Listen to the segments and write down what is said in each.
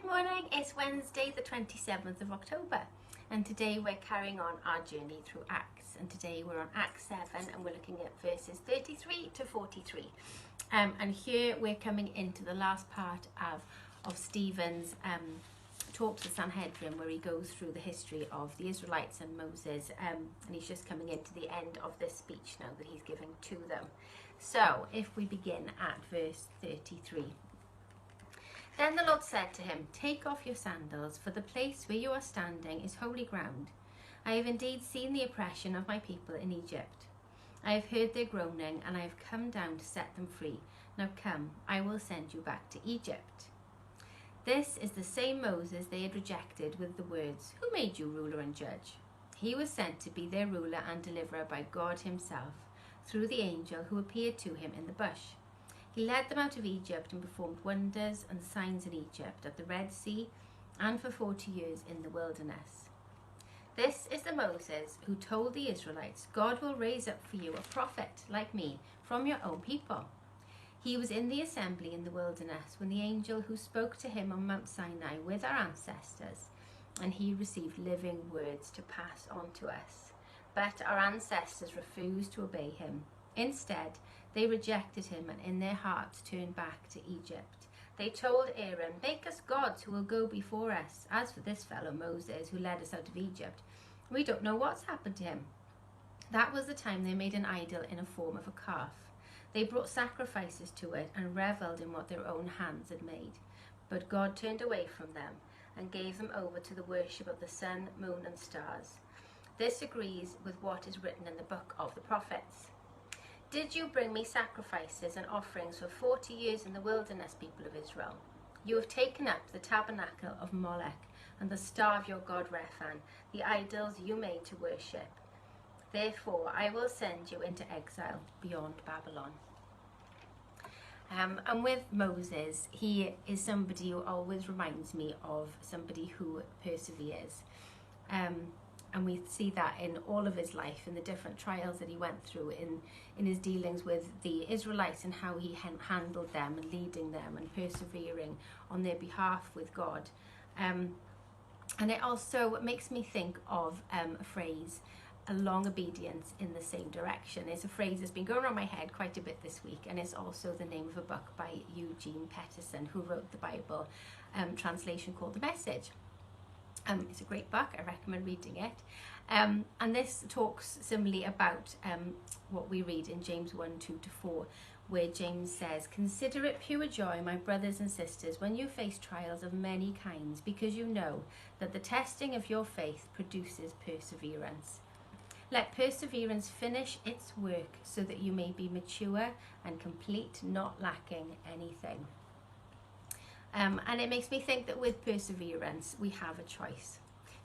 Good morning, it's Wednesday the 27th of October and today we're carrying on our journey through Acts, and today we're on Acts 7 and we're looking at verses 33 to 43 and here we're coming into the last part of Stephen's talk to Sanhedrin, where he goes through the history of the Israelites and Moses, and he's just coming into the end of this speech now that he's giving to them. So if we begin at verse 33. Then the Lord said to him, "Take off your sandals, for the place where you are standing is holy ground. I have indeed seen the oppression of my people in Egypt. I have heard their groaning, and I have come down to set them free. Now come, I will send you back to Egypt." This is the same Moses they had rejected with the words, "Who made you ruler and judge?" He was sent to be their ruler and deliverer by God himself, through the angel who appeared to him in the bush. He led them out of Egypt and performed wonders and signs in Egypt, at the Red Sea, and for 40 years in the wilderness. This is the Moses who told the Israelites, "God will raise up for you a prophet like me from your own people." He was in the assembly in the wilderness when the angel who spoke to him on Mount Sinai with our ancestors, and he received living words to pass on to us. But our ancestors refused to obey him. Instead, they rejected him and in their hearts turned back to Egypt. They told Aaron, "Make us gods who will go before us. As for this fellow Moses who led us out of Egypt, we don't know what's happened to him." That was the time they made an idol in a form of a calf. They brought sacrifices to it and reveled in what their own hands had made. But God turned away from them and gave them over to the worship of the sun, moon, and stars. This agrees with what is written in the book of the prophets. "Did you bring me sacrifices and offerings for 40 years in the wilderness, people of Israel? You have taken up the tabernacle of Molech and the star of your god Rephan, the idols you made to worship. Therefore, I will send you into exile beyond Babylon." And with Moses, he is somebody who always reminds me of somebody who perseveres. And we see that in all of his life, in the different trials that he went through, in his dealings with the Israelites and how he handled them and leading them and persevering on their behalf with God. And it also makes me think of a phrase, "a long obedience in the same direction." It's a phrase that's been going around my head quite a bit this week, and it's also the name of a book by Eugene Peterson, who wrote the Bible translation called The Message. It's a great book, I recommend reading it. And this talks similarly about what we read in James 1, 2-4, where James says, "Consider it pure joy, my brothers and sisters, when you face trials of many kinds, because you know that the testing of your faith produces perseverance. Let perseverance finish its work so that you may be mature and complete, not lacking anything." And it makes me think that with perseverance, we have a choice.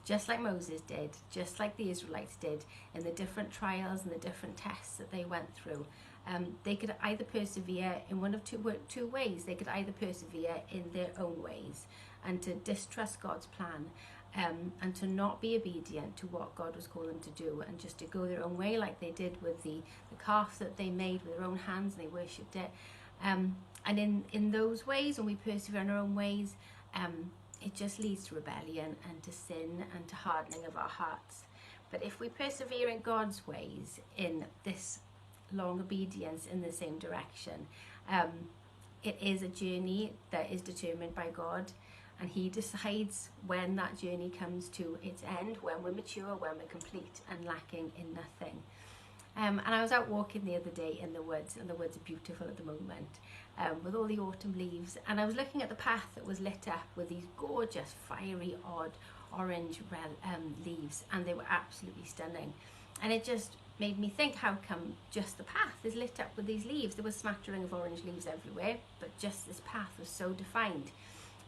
Just like Moses did, just like the Israelites did in the different trials and the different tests that they went through. They could either persevere in one of two ways. They could either persevere in their own ways and to distrust God's plan and to not be obedient to what God was calling them to do, and just to go their own way like they did with the calf that they made with their own hands and they worshipped it. And in those ways, when we persevere in our own ways, it just leads to rebellion and to sin and to hardening of our hearts. But if we persevere in God's ways, in this long obedience in the same direction, it is a journey that is determined by God, and he decides when that journey comes to its end, when we're mature, when we're complete and lacking in nothing. And I was out walking the other day in the woods, and the woods are beautiful at the moment, with all the autumn leaves, and I was looking at the path that was lit up with these gorgeous, fiery, odd orange leaves, and they were absolutely stunning. And it just made me think, how come just the path is lit up with these leaves? There was smattering of orange leaves everywhere, but just this path was so defined.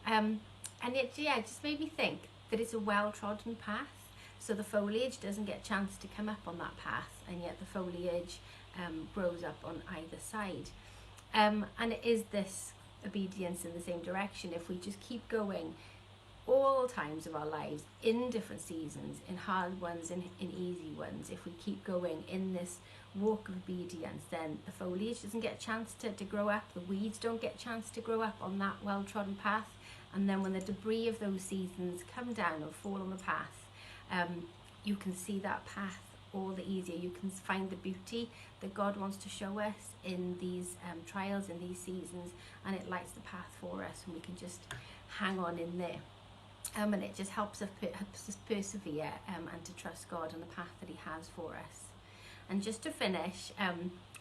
And it just made me think that it's a well-trodden path. So the foliage doesn't get a chance to come up on that path, and yet the foliage grows up on either side. And it is this obedience in the same direction. If we just keep going all times of our lives, in different seasons, in hard ones, in easy ones, if we keep going in this walk of obedience, then the foliage doesn't get a chance to grow up, the weeds don't get a chance to grow up on that well-trodden path, And then when the debris of those seasons come down or fall on the path, you can see that path all the easier. You can find the beauty that God wants to show us in these trials, in these seasons, and it lights the path for us, and we can just hang on in there. And it just helps us persevere and to trust God and the path that he has for us. And just to finish,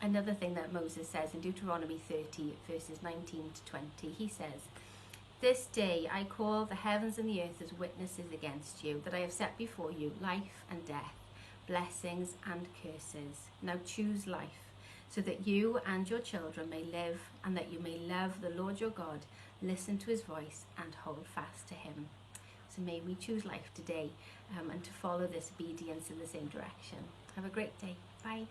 another thing that Moses says in Deuteronomy 30 verses 19 to 20, he says, "This day I call the heavens and the earth as witnesses against you, that I have set before you life and death, blessings and curses. Now choose life, so that you and your children may live, and that you may love the Lord your God, listen to his voice, and hold fast to him." So may we choose life today and to follow this obedience in the same direction. Have a great day. Bye.